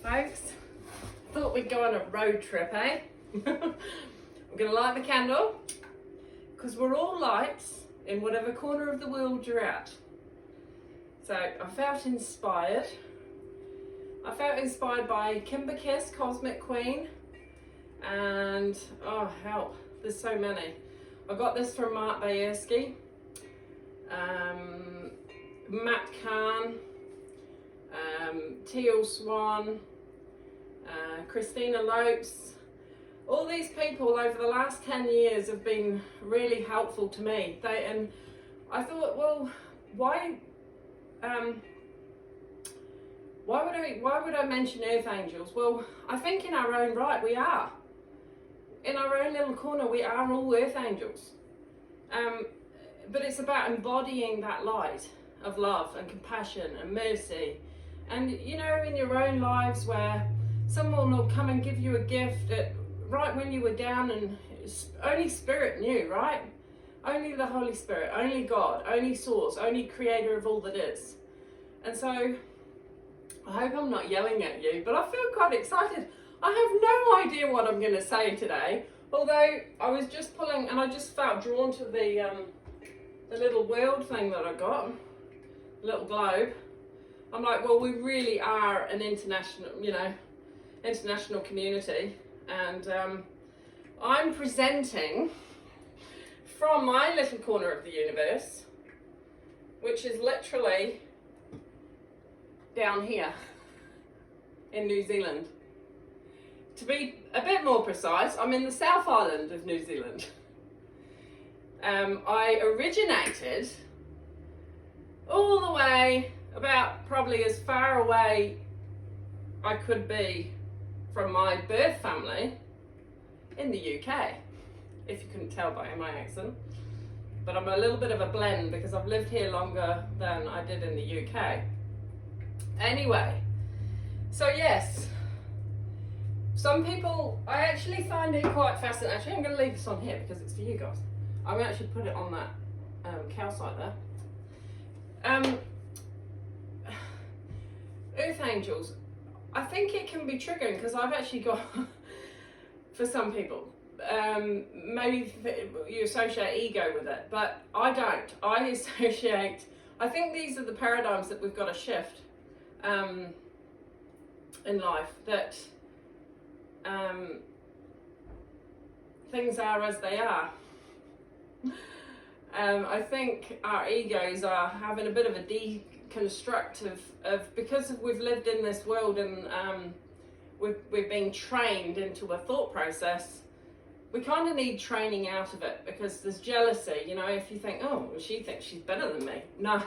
folks. Thought we'd go on a road trip, eh? I'm gonna light the candle because we're all lights in whatever corner of the world you're at. So I felt inspired. I felt inspired by Kimber Kiss, Cosmic Queen, and oh help, there's so many. I got this from Mark Bayersky, Matt Kahn, Teal Swan, Christina Lopes. All these people over the last 10 years have been really helpful to me. And I thought, well, why would I mention earth angels? Well, I think in our own right we are. In our own little corner we are all earth angels. But it's about embodying that light of love and compassion and mercy. And you know, in your own lives where someone will come and give you a gift right when you were down, and only Spirit knew, right? Only the Holy Spirit, only God, only Source, only Creator of all that is. And so I hope I'm not yelling at you, but I feel quite excited. I have no idea what I'm going to say today, although I was just pulling and I just felt drawn to the little world thing that I got, the little globe. I'm like, well, we really are an international community, and I'm presenting from my little corner of the universe, which is literally down here in New Zealand. To be a bit more precise, I'm in the South Island of New Zealand. I originated all the way about probably as far away I could be from my birth family in the UK, if you couldn't tell by my accent. But I'm a little bit of a blend because I've lived here longer than I did in the UK. Anyway, so yes, some people, I actually find it quite fascinating. Actually, I'm going to leave this on here because it's for you guys. I'm going to actually put it on that calcite there. Earth angels, I think it can be triggering because I've actually got, for some people, maybe you associate ego with it, but I don't. I think these are the paradigms that we've got to shift in life, that things are as they are. I think our egos are having a bit of a deconstruct of because we've lived in this world and we've been trained into a thought process. We kind of need training out of it because there's jealousy. You know, if you think, oh, well, she thinks she's better than me. No.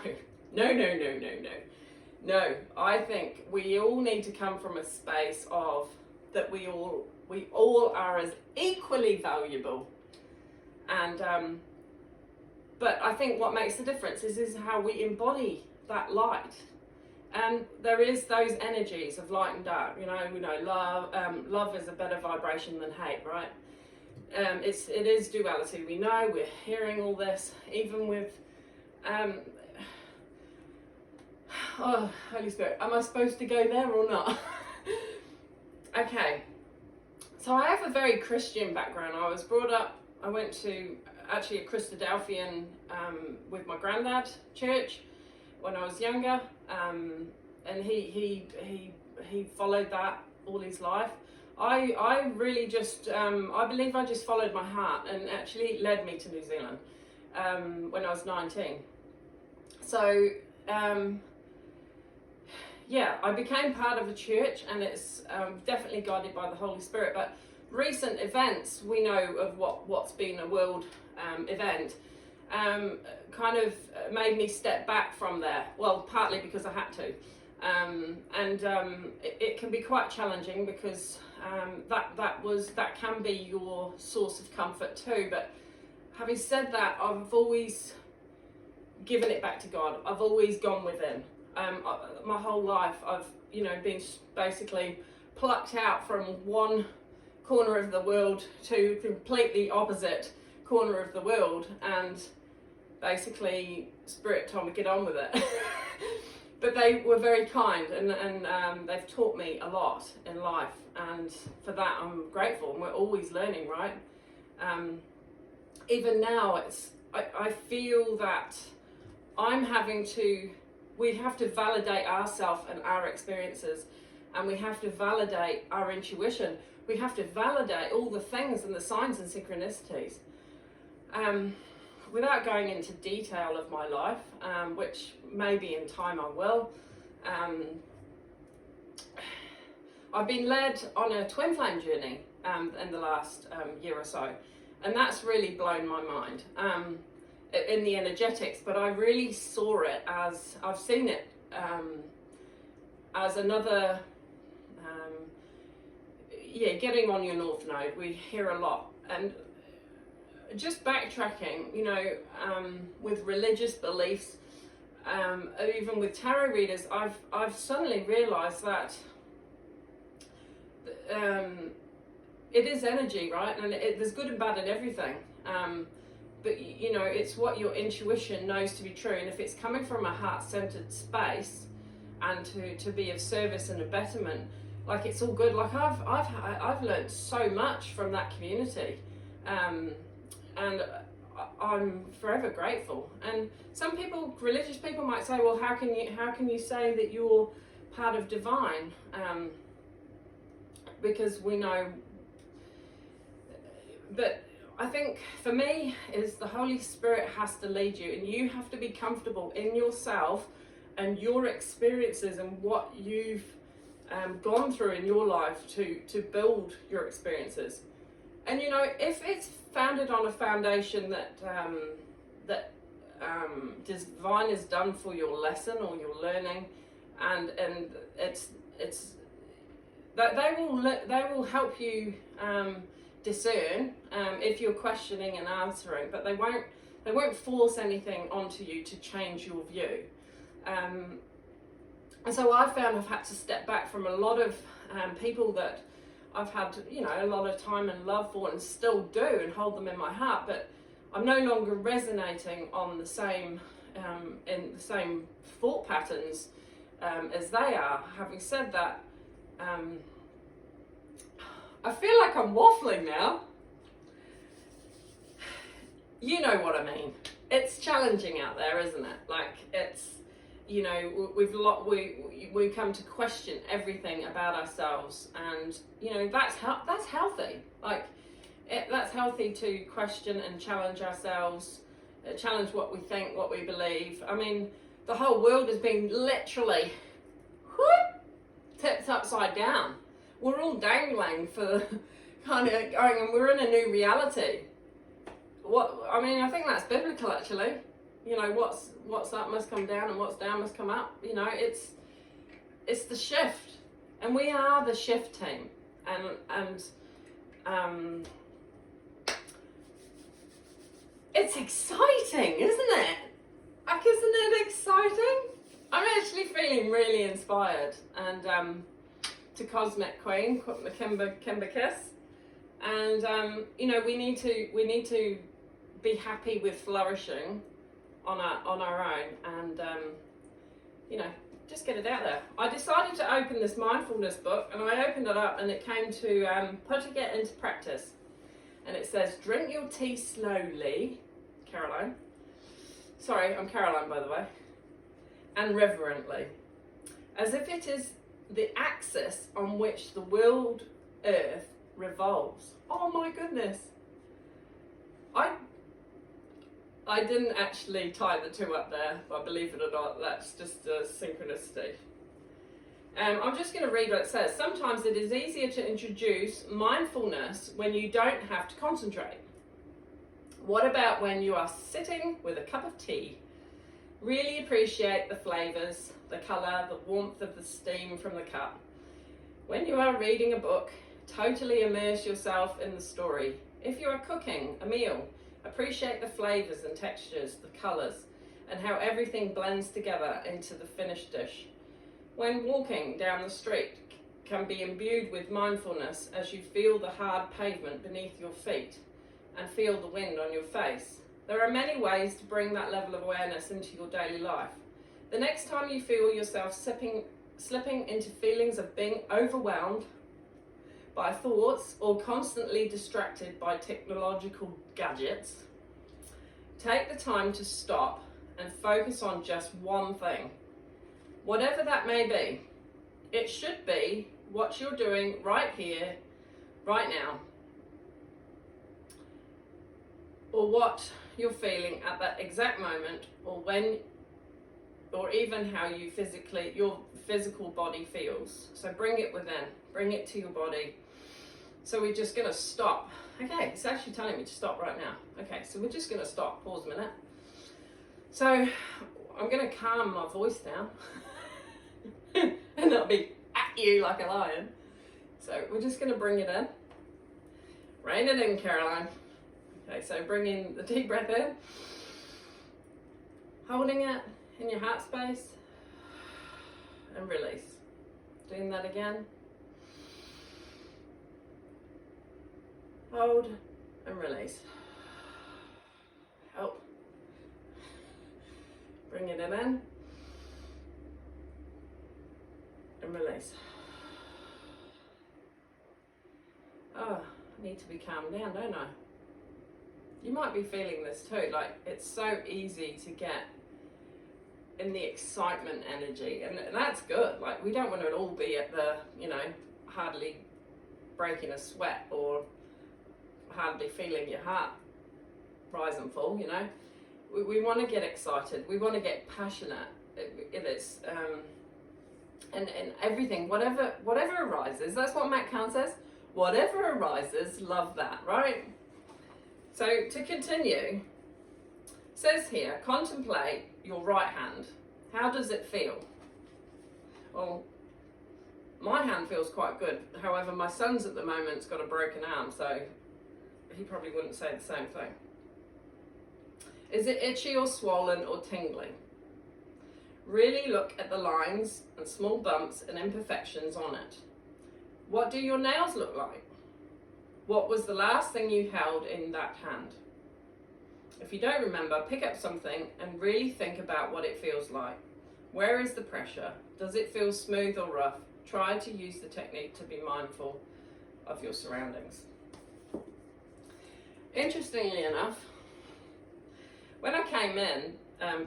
I think we all need to come from a space of that we all are as equally valuable. And but I think what makes the difference is how we embody that light. And there is those energies of light and dark. You know, we know love is a better vibration than hate, right? It is duality. We know, we're hearing all this, even with oh, Holy Spirit, am I supposed to go there or not? Okay, so I have a very Christian background. I was brought up, I went to actually a Christadelphian with my granddad church when I was younger, and he followed that all his life. I really just, I believe I just followed my heart, and actually it led me to New Zealand when I was 19. So, yeah, I became part of a church, and it's definitely guided by the Holy Spirit. But recent events, we know of what's been a world event, kind of made me step back from there. Well, partly because I had to. It can be quite challenging because that can be your source of comfort too. But having said that, I've always given it back to God. I've always gone within. My whole life, I've been basically plucked out from one corner of the world to completely opposite corner of the world, and basically Spirit told me get on with it. but they were very kind, and they've taught me a lot in life, and for that I'm grateful. And we're always learning, right? Even now, I feel that we have to validate ourselves and our experiences, and we have to validate our intuition. We have to validate all the things and the signs and synchronicities. Without going into detail of my life, which maybe in time I will, I've been led on a twin flame journey in the last year or so, and that's really blown my mind in the energetics, but I really saw it as, I've seen it as another, getting on your north node. We hear a lot, and just backtracking, with religious beliefs, even with tarot readers, I've suddenly realised that it is energy, right? And there's good and bad in everything. But it's what your intuition knows to be true, and if it's coming from a heart-centered space, and to be of service and a betterment, like, it's all good. Like, I've learned so much from that community. And I'm forever grateful. And some people, religious people, might say, well, how can you say that you're part of divine? Because we know, but I think for me is the Holy Spirit has to lead you, and you have to be comfortable in yourself and your experiences and what you've gone through in your life to build your experiences. And if it's founded on a foundation that divine is done for your lesson or your learning, and it's that they will help you discern if you're questioning and answering, but they won't force anything onto you to change your view. And so I found I've had to step back from a lot of people that I've had, a lot of time and love for, and still do, and hold them in my heart, but I'm no longer resonating on the same, in the same thought patterns as they are. Having said that, I feel like I'm waffling now. You know what I mean. It's challenging out there, isn't it? Like, it's, we come to question everything about ourselves, and that's healthy. Like, that's healthy to question and challenge ourselves, challenge what we think, what we believe. I mean, the whole world has been literally tipped upside down. We're all dangling for kind of going, and we're in a new reality. I think that's biblical, actually. What's up must come down, and what's down must come up. It's the shift, and we are the shift team, and it's exciting, isn't it? Like, isn't it exciting? I'm actually feeling really inspired, and to Cosmic Queen, Kimber Kiss, and we need to be happy with flourishing on our own, and just get it out there. I decided to open this mindfulness book, and I opened it up, and it came to putting it into practice, and it says, drink your tea slowly, Caroline. Sorry, I'm Caroline, by the way. And reverently, as if it is the axis on which the world Earth revolves. Oh my goodness. I didn't actually tie the two up there, but believe it or not, that's just a synchronicity. I'm just going to read what it says. Sometimes it is easier to introduce mindfulness when you don't have to concentrate. What about when you are sitting with a cup of tea? Really appreciate the flavours, the colour, the warmth of the steam from the cup. When you are reading a book, totally immerse yourself in the story. If you are cooking a meal, appreciate the flavours and textures, the colours, and how everything blends together into the finished dish. When walking down the street, can be imbued with mindfulness as you feel the hard pavement beneath your feet and feel the wind on your face. There are many ways to bring that level of awareness into your daily life. The next time you feel yourself slipping into feelings of being overwhelmed by thoughts or constantly distracted by technological gadgets, take the time to stop and focus on just one thing, whatever that may be. It should be what you're doing right here, right now, or what you're feeling at that exact moment, or when, or even how you your physical body feels. So bring it within, bring it to your body. So we're just going to stop. Okay, it's actually telling me to stop right now. Okay, so we're just going to stop. Pause a minute. So I'm going to calm my voice down and not be at you like a lion. So we're just going to bring it in. Rein it in, Caroline. Okay, so bring in the deep breath in. Holding it in your heart space. And release. Doing that again. Hold and release. Help. Bring it in and release. Oh, I need to be calmed down, don't I? You might be feeling this too, like it's so easy to get in the excitement energy, and that's good. Like, we don't want to all be at the, hardly breaking a sweat or hardly feeling your heart rise and fall, We want to get excited, we want to get passionate. It's and everything, whatever arises. That's what Matt Kahn says. Whatever arises, love that, right? So to continue, it says here, contemplate your right hand. How does it feel? Well, my hand feels quite good. However, my son's at the moment's got a broken arm, so he probably wouldn't say the same thing. Is it itchy or swollen or tingling? Really look at the lines and small bumps and imperfections on it. What do your nails look like? What was the last thing you held in that hand? If you don't remember, pick up something and really think about what it feels like. Where is the pressure? Does it feel smooth or rough? Try to use the technique to be mindful of your surroundings. Interestingly enough, when I came in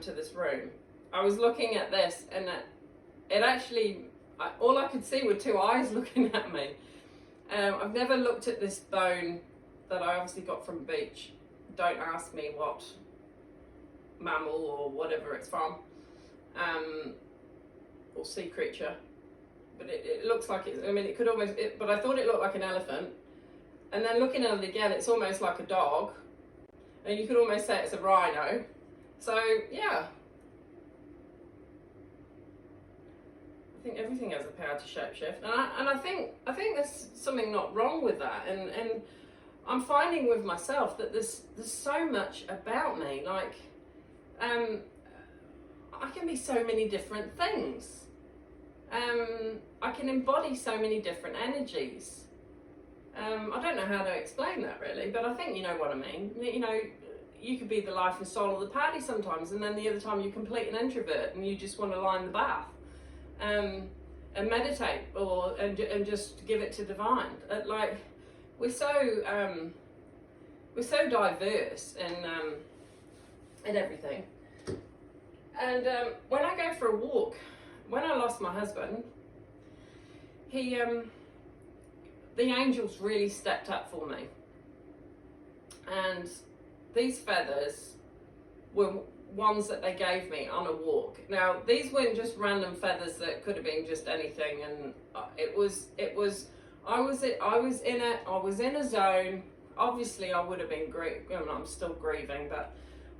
to this room, I was looking at this, and it actually, all I could see were two eyes looking at me. I've never looked at this bone that I obviously got from the beach. Don't ask me what mammal or whatever it's from, or sea creature. But it looks like it could almost, but I thought it looked like an elephant. And then looking at it again, it's almost like a dog. And you could almost say it's a rhino. So, yeah. I think everything has a power to shapeshift. And I think there's something not wrong with that. And I'm finding with myself that there's so much about me. Like, I can be so many different things. I can embody so many different energies. I don't know how to explain that really, but I think you know what I mean. You could be the life and soul of the party sometimes, and then the other time you're complete an introvert and you just want to lie in the bath and meditate and just give it to divine. We're so diverse in everything. And when I go for a walk, when I lost my husband, the angels really stepped up for me. And these feathers were ones that they gave me on a walk. Now, these weren't just random feathers that could have been just anything. And I was in a zone. Obviously, I would have been I'm still grieving, but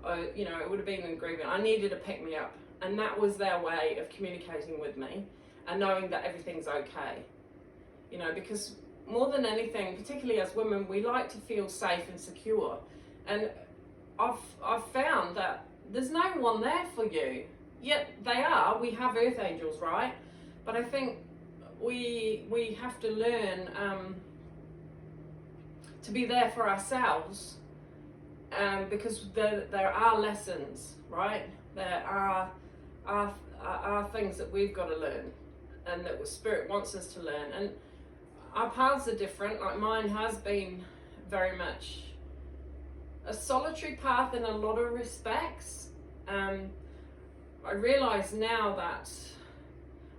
it would have been in grieving. I needed to pick me up, and that was their way of communicating with me and knowing that everything's okay. Because more than anything, particularly as women, we like to feel safe and secure. And I've found that there's no one there for you. Yet they are. We have earth angels, right? But I think we have to learn to be there for ourselves, because there are lessons, right? There are are things that we've got to learn, and that the Spirit wants us to learn. And our paths are different. Like mine has been very much a solitary path in a lot of respects. I realise now that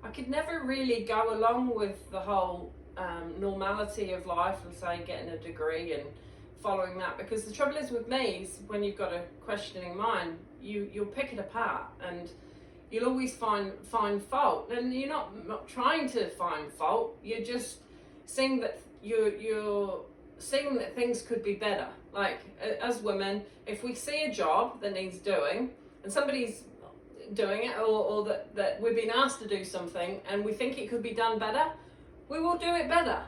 I could never really go along with the whole normality of life, and say getting a degree and following that, because the trouble is with me is when you've got a questioning mind, you'll pick it apart and you'll always find fault, and you're not trying to find fault, you're just seeing that you're seeing that things could be better. Like as women, if we see a job that needs doing and somebody's doing it, or that we've been asked to do something and we think it could be done better, we will do it better.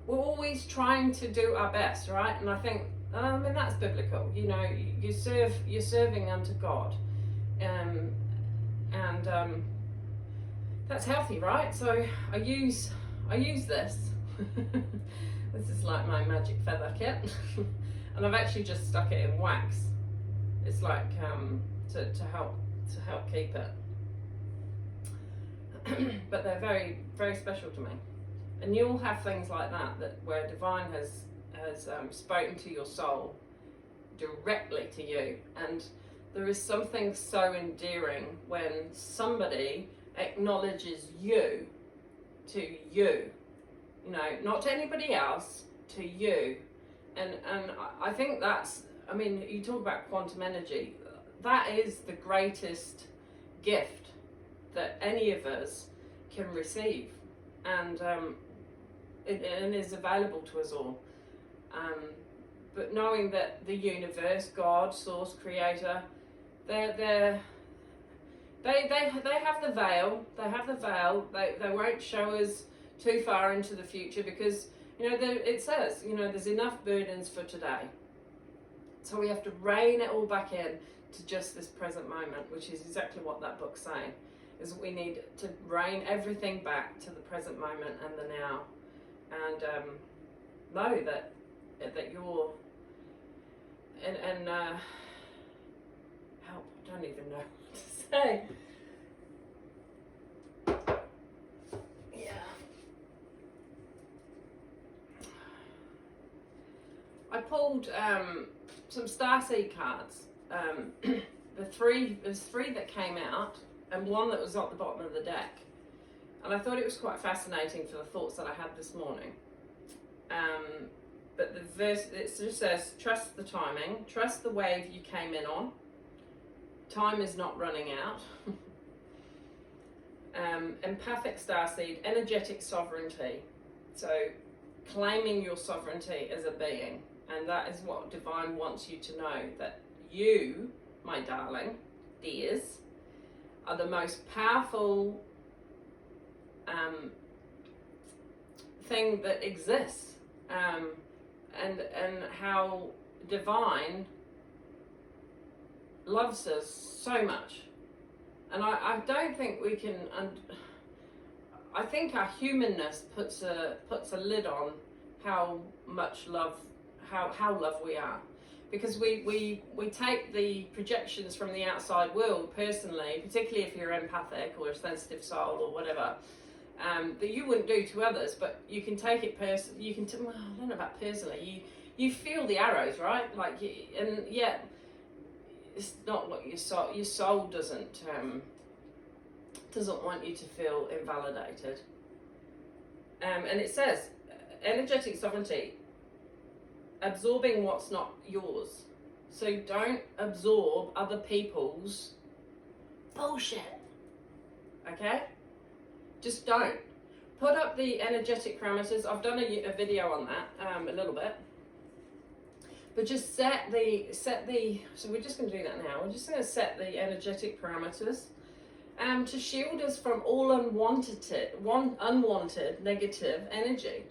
We're always trying to do our best, right? And I think, that's biblical. You know, you're serving unto God, and that's healthy, right? So I use this. This is like my magic feather kit, and I've actually just stuck it in wax. It's like to help keep it. But they're very, very special to me. And you'll have things like that where divine has spoken to your soul directly to you, and there is something so endearing when somebody acknowledges you to you, not to anybody else, to you. And I think that's, you talk about quantum energy, that is the greatest gift that any of us can receive, and it is available to us all. But knowing that the universe, God, source, creator, they have the veil. They have the veil. They won't show us too far into the future, because it says there's enough burdens for today. So we have to rein it all back in to just this present moment, which is exactly what that book's saying. Is we need to rein everything back to the present moment and the now, and know that you're and help. I don't even know what to say. Yeah. I pulled some starseed cards. There's three that came out, and one that was at the bottom of the deck. And I thought it was quite fascinating for the thoughts that I had this morning. But the verse, it just says, trust the timing, trust the wave you came in on. Time is not running out. Empathic starseed, energetic sovereignty. So claiming your sovereignty as a being. And that is what divine wants you to know, that you, my darling, dears, are the most powerful thing that exists, and how divine loves us so much. And I don't think we can, and I think our humanness puts a lid on how much love, how loved we are. Because we take the projections from the outside world personally, particularly if you're empathic or a sensitive soul or whatever, that you wouldn't do to others, but you can take it personally. Well, I don't know about personally. You feel the arrows, right? And yet it's not what your soul doesn't want you to feel invalidated. And it says energetic sovereignty. Absorbing what's not yours. So don't absorb other people's bullshit. Okay? Just don't. Put up the energetic parameters. I've done a video on that, a little bit. But just set the, so we're just going to do that now. We're just going to set the energetic parameters to shield us from all unwanted negative energy.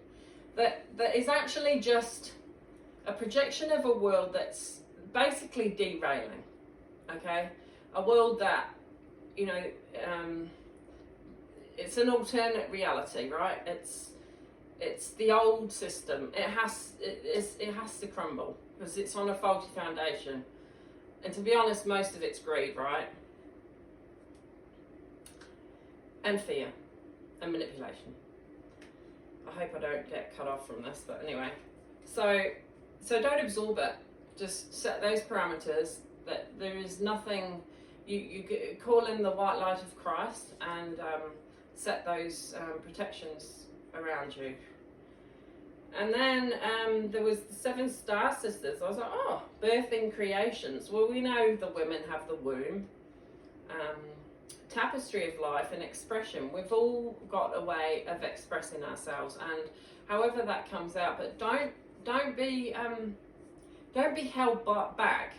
That is actually just a projection of a world that's basically derailing, okay? A world that, it's an alternate reality, right? It's the old system. It has to crumble because it's on a faulty foundation. And to be honest, most of it's greed, right? and fear and manipulation. I hope I don't get cut off from this, but anyway. So don't absorb it. Just set those parameters that there is nothing, you call in the white light of Christ and set those protections around you. And then there was the 7 star sisters. I was like, oh, birthing creations. Well, we know the women have the womb. Tapestry of life and expression. We've all got a way of expressing ourselves, and however that comes out. But don't be held back.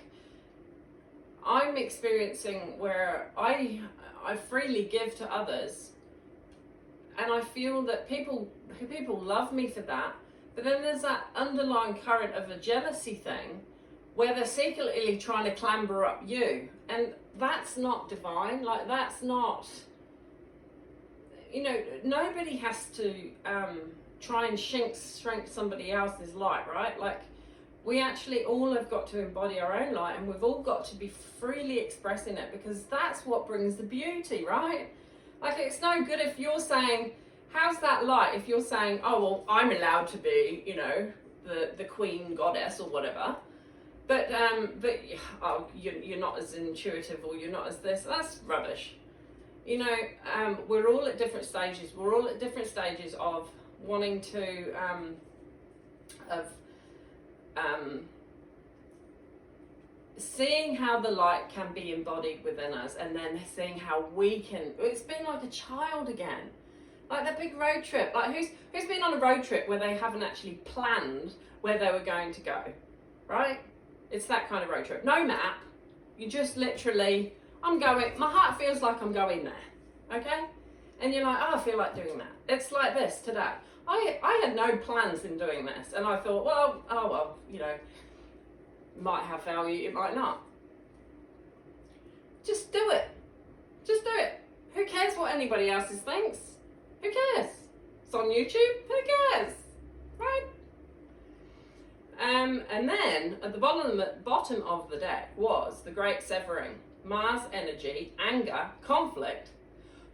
I'm experiencing where I freely give to others, and I feel that people love me for that. But then there's that underlying current of a jealousy thing where they're secretly trying to clamber up you. And that's not divine. Like, that's not, nobody has to try and shrink somebody else's light, right? Like, we actually all have got to embody our own light, and we've all got to be freely expressing it, because that's what brings the beauty, right? Like, it's no good if you're saying, how's that light? If you're saying, oh, well, I'm allowed to be, the queen goddess or whatever, but oh, you're not as intuitive, or you're not as this. That's rubbish. We're all at different stages. We're all at different stages of wanting to, seeing how the light can be embodied within us, and then seeing how we can. It's been like a child again. Like that big road trip. Like who's been on a road trip where they haven't actually planned where they were going to go, right? It's that kind of road trip. No map. You just literally, I'm going, my heart feels like I'm going there, okay? And you're like, oh, I feel like doing that. It's like this today. I had no plans in doing this, and I thought, well, might have value, it might not. Just do it. Just do it. Who cares what anybody else thinks? Who cares? It's on YouTube. Who cares? Right? And then at the bottom of the deck was the great severing, Mars energy, anger, conflict,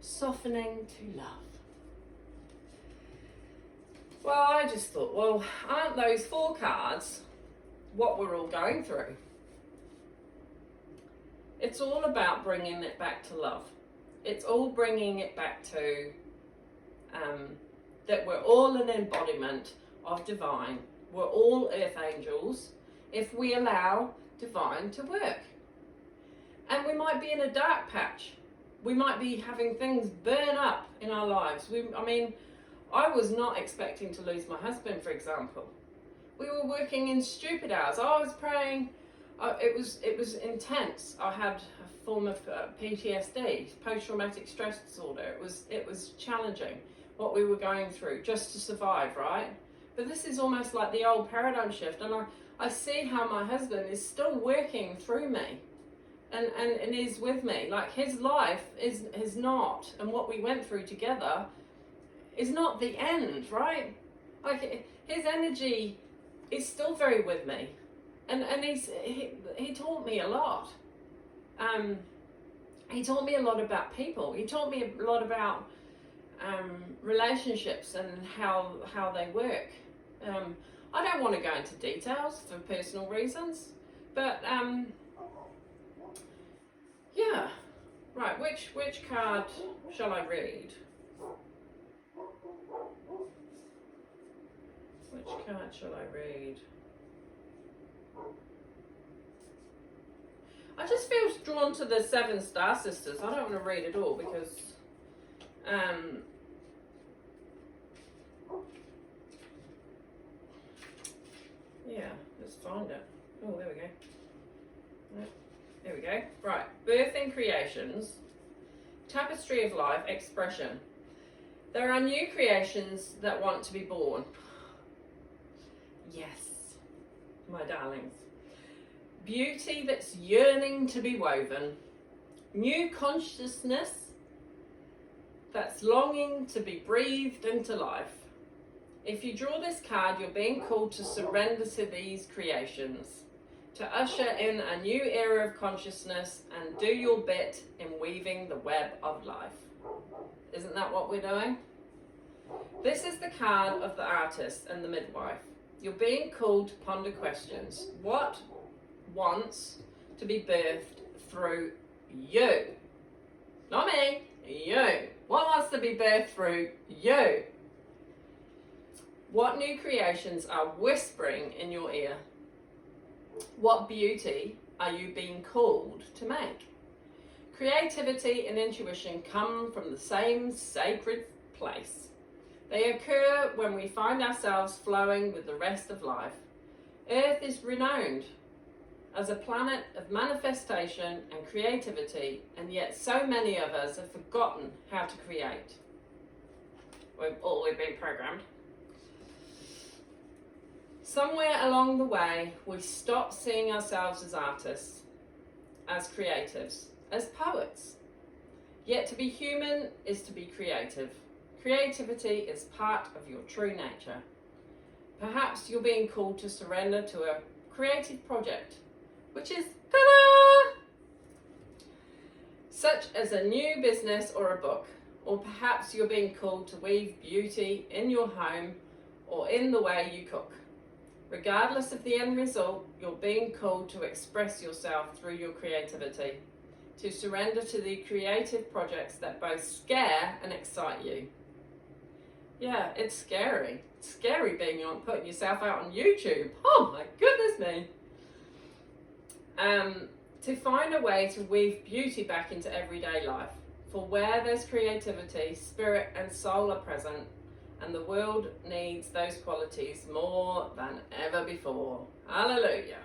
softening to love. Well, I just thought, well, aren't those 4 cards what we're all going through? It's all about bringing it back to love. It's all bringing it back to that we're all an embodiment of divine. We're all earth angels if we allow divine to work. And we might be in a dark patch. We might be having things burn up in our lives. I was not expecting to lose my husband, for example. We were working in stupid hours. I was praying. It was intense. I had a form of PTSD, post-traumatic stress disorder. It was challenging what we were going through just to survive, right? But this is almost like the old paradigm shift, and I see how my husband is still working through me, and is with me. Like, his life is not, and what we went through together is not the end, right? Like, his energy is still very with me, and he taught me a lot. He taught me a lot about people. He taught me a lot about relationships and how they work. I don't want to go into details for personal reasons, but yeah. Right, which card shall I read? Which card shall I read? I just feel drawn to the 7 star sisters. I don't want to read it all because yeah, let's find it. Oh, there we go. Right, there we go. Right, birthing creations, tapestry of life, expression. There are new creations that want to be born. Yes, my darlings. Beauty that's yearning to be woven. New consciousness that's longing to be breathed into life. If you draw this card, you're being called to surrender to these creations, to usher in a new era of consciousness and do your bit in weaving the web of life. Isn't that what we're doing? This is the card of the artist and the midwife. You're being called to ponder questions. What wants to be birthed through you? Not me, you. What wants to be birthed through you? What new creations are whispering in your ear? What beauty are you being called to make? Creativity and intuition come from the same sacred place. They occur when we find ourselves flowing with the rest of life. Earth is renowned as a planet of manifestation and creativity, and yet so many of us have forgotten how to create. We've been programmed. Somewhere along the way, we stop seeing ourselves as artists, as creatives, as poets. Yet to be human is to be creative. Creativity is part of your true nature. Perhaps you're being called to surrender to a creative project, which is ta-da! Such as a new business or a book, or perhaps you're being called to weave beauty in your home or in the way you cook. Regardless of the end result, you're being called to express yourself through your creativity, to surrender to the creative projects that both scare and excite you. Yeah, it's scary. It's scary putting yourself out on YouTube. Oh my goodness me. To find a way to weave beauty back into everyday life. For where there's creativity, spirit and soul are present, and the world needs those qualities more than ever before. Hallelujah.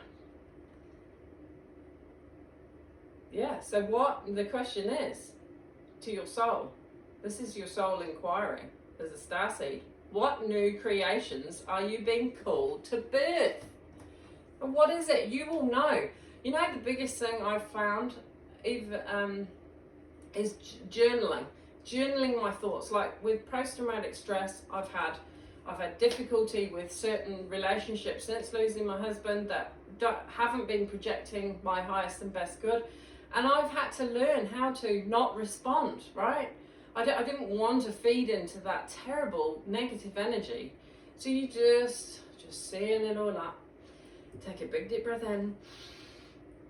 Yeah, so what the question is to your soul. This is your soul inquiring as a starseed. What new creations are you being called to birth? And what is it? You will know. You know, the biggest thing I've found is journaling. Journaling my thoughts. Like with post-traumatic stress, I've had difficulty with certain relationships since losing my husband that haven't been projecting my highest and best good, and I've had to learn how to not respond. Right? I didn't want to feed into that terrible negative energy, so you just seeing it all up. Take a big deep breath in.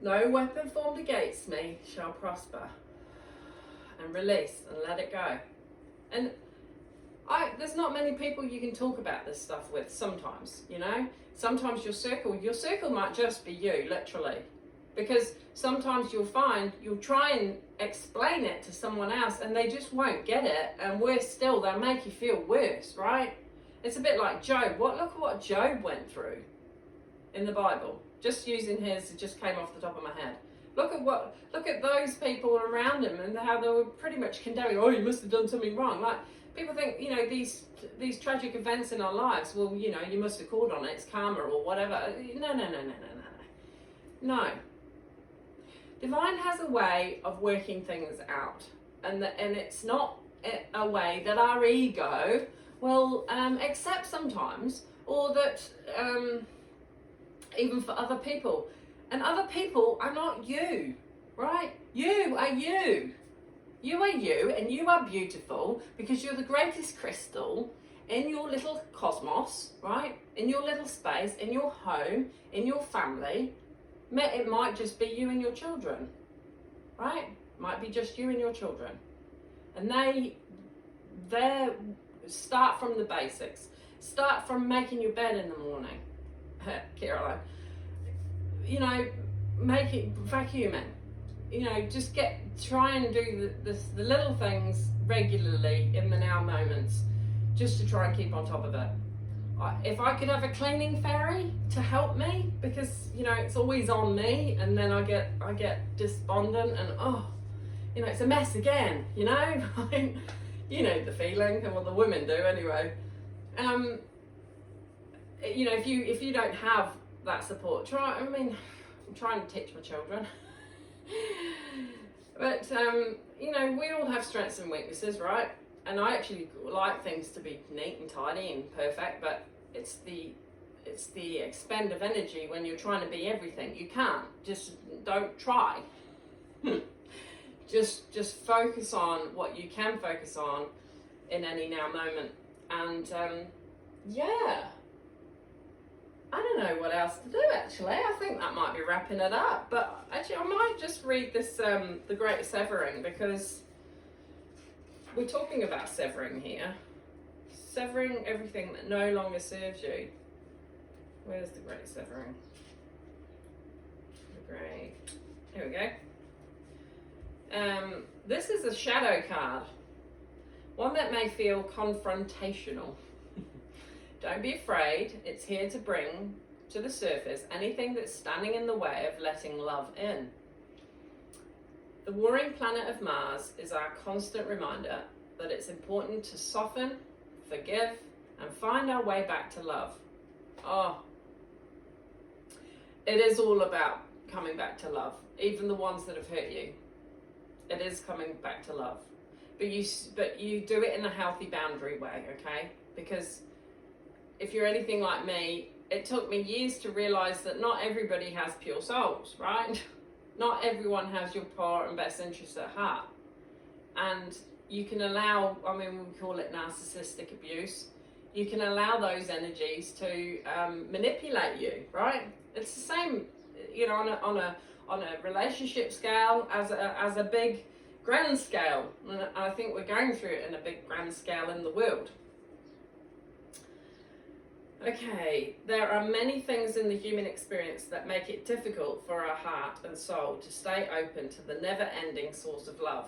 No weapon formed against me shall prosper. And release and let it go. And there's not many people you can talk about this stuff with sometimes, you know. Sometimes your circle might just be you, literally. Because sometimes you'll try and explain it to someone else and they just won't get it, and worse still, they'll make you feel worse, right? It's a bit like Job. Look at what Job went through in the Bible. Just using his, it just came off the top of my head. Look at those people around him and how they were pretty much condemning. Oh, you must have done something wrong. Like, people think, you know, these tragic events in our lives, well, you know, you must have called on it, it's karma or whatever. No. Divine has a way of working things out, and it's not a way that our ego will accept sometimes, or that even for other people. And other people are not you, right? You are you. You are you, and you are beautiful because you're the greatest crystal in your little cosmos, right? In your little space, in your home, in your family. It might just be you and your children, right? Might be just you and your children. And they start from the basics. Start from making your bed in the morning, Caroline. You know, make it vacuuming. You know, just try and do the little things regularly in the now moments, just to try and keep on top of it. If I could have a cleaning fairy to help me, because you know it's always on me, and then I get despondent and you know, it's a mess again. You know, you know the feeling, and what the women do anyway. You know, if you don't have that support, I'm trying to teach my children. But you know, we all have strengths and weaknesses, right? And I actually like things to be neat and tidy and perfect, but it's the expend of energy when you're trying to be everything. You can't. Just don't try. Just focus on what you can focus on in any now moment. And yeah, I don't know what else to do actually. I think that might be wrapping it up. But actually I might just read this, the Great Severing, because we're talking about severing here. Severing everything that no longer serves you. Where's the Great Severing? The Great, here we go. This is a shadow card, one that may feel confrontational. Don't be afraid, it's here to bring to the surface anything that's standing in the way of letting love in. The warring planet of Mars is our constant reminder that it's important to soften, forgive, and find our way back to love. Oh, it is all about coming back to love, even the ones that have hurt you. It is coming back to love, but you do it in a healthy boundary way, okay? Because if you're anything like me, it took me years to realize that not everybody has pure souls, right? Not everyone has your power and best interests at heart, and you can allow, I mean, we call it narcissistic abuse. You can allow those energies to manipulate you, right? It's the same, you know, on a relationship scale as a big grand scale. And I think we're going through it in a big grand scale in the world. Okay, there are many things in the human experience that make it difficult for our heart and soul to stay open to the never-ending source of love.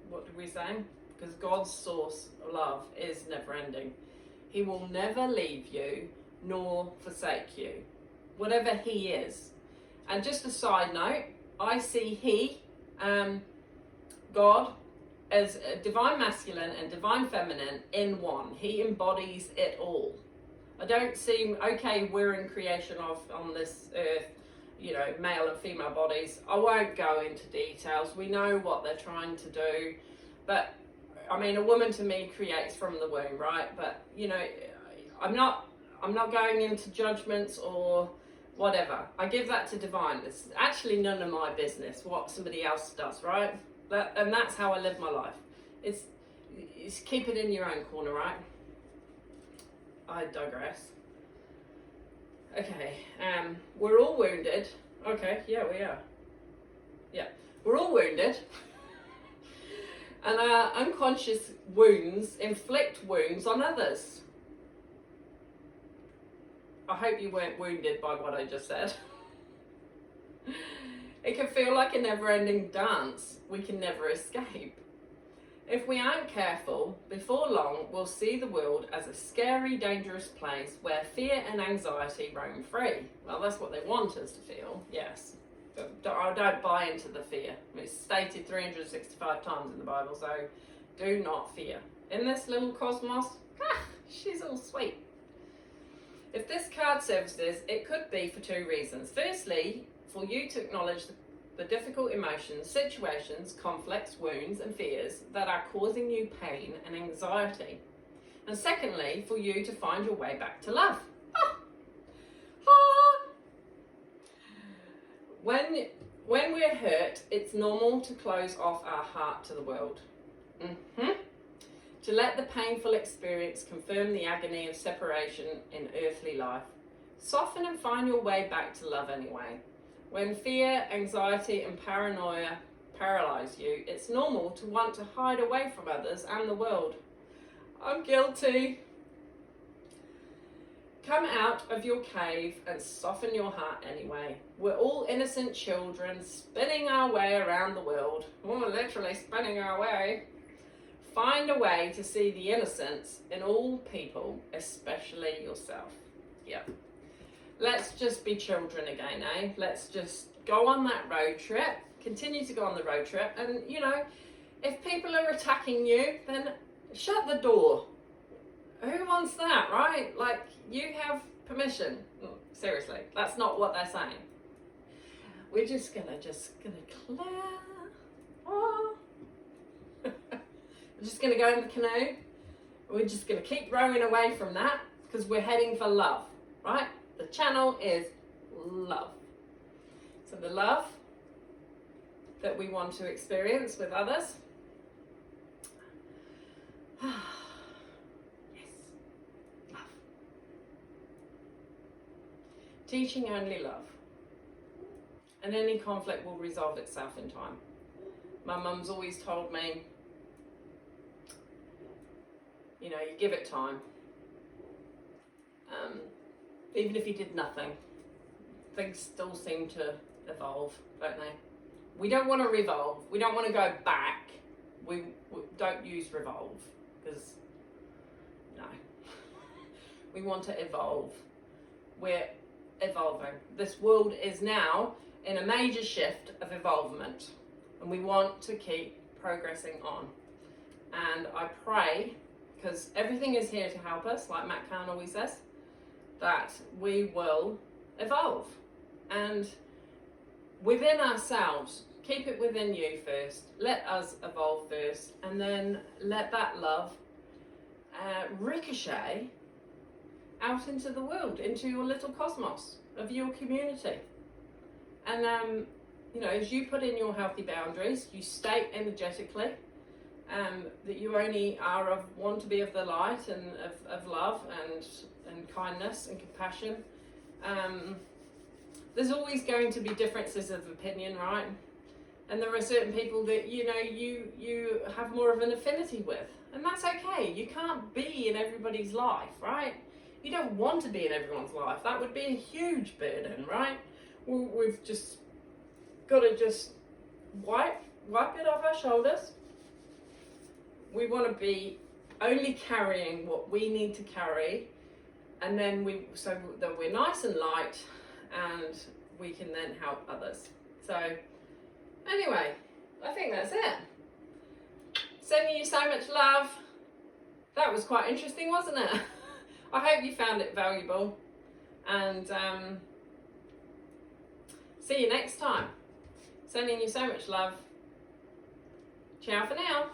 What did we say? Because God's source of love is never-ending. He will never leave you nor forsake you, whatever He is. And just a side note, I see He, God, as divine masculine and divine feminine in one. He embodies it all. I don't see, okay, we're in creation of, on this earth, you know, male and female bodies. I won't go into details. We know what they're trying to do. But, I mean, a woman to me creates from the womb, right? But, you know, I'm not going into judgments or whatever. I give that to divine. It's actually none of my business what somebody else does, right? And that's how I live my life. It's keep it in your own corner, right? I digress. Okay, we're all wounded. Okay, yeah, we are. Yeah, we're all wounded. And our unconscious wounds inflict wounds on others. I hope you weren't wounded by what I just said. It can feel like a never-ending dance we can never escape. If we aren't careful, before long we'll see the world as a scary, dangerous place where fear and anxiety roam free. Well, that's what they want us to feel, yes. But I don't buy into the fear. It's stated 365 times in the Bible, so do not fear. In this little cosmos, she's all sweet. If this card services, it could be for two reasons. Firstly, for you to acknowledge the difficult emotions, situations, conflicts, wounds and fears that are causing you pain and anxiety. And secondly, for you to find your way back to love. When we're hurt, it's normal to close off our heart to the world. To let the painful experience confirm the agony of separation in earthly life. Soften and find your way back to love anyway. When fear, anxiety and paranoia paralyze you, it's normal to want to hide away from others and the world. I'm guilty. Come out of your cave and soften your heart anyway. We're all innocent children spinning our way around the world. Oh, literally spinning our way. Find a way to see the innocence in all people, especially yourself. Yep. Let's just be children again, eh? Let's just go on that road trip, continue to go on the road trip, and, you know, if people are attacking you, then shut the door. Who wants that, right? Like, you have permission. Seriously, that's not what they're saying. We're just gonna clear. Oh. We're just gonna go in the canoe. We're just gonna keep rowing away from that because we're heading for love, right? The channel is love. So the love that we want to experience with others. Yes, love. Teaching only love. And any conflict will resolve itself in time. My mum's always told me, you know, you give it time. Even if you did nothing, things still seem to evolve, don't they? We don't want to revolve. We don't want to go back. We don't use revolve, because, no. We want to evolve. We're evolving. This world is now in a major shift of evolvement, and we want to keep progressing on. And I pray, because everything is here to help us, like Matt Kahn always says, that we will evolve. And within ourselves, keep it within you first. Let us evolve first, and then let that love ricochet out into the world, into your little cosmos of your community. And you know, as you put in your healthy boundaries, you state energetically that you only want to be of the light and of love and kindness and compassion. There's always going to be differences of opinion, right? And there are certain people that, you know, you have more of an affinity with, and that's okay. You can't be in everybody's life, right? You don't want to be in everyone's life. That would be a huge burden, right? We've just got to just wipe it off our shoulders. We want to be only carrying what we need to carry, and then so that we're nice and light, and we can then help others. So anyway, I think that's it. Sending you so much love. That was quite interesting, wasn't it? I hope you found it valuable, and see you next time. Sending you so much love. Ciao for now.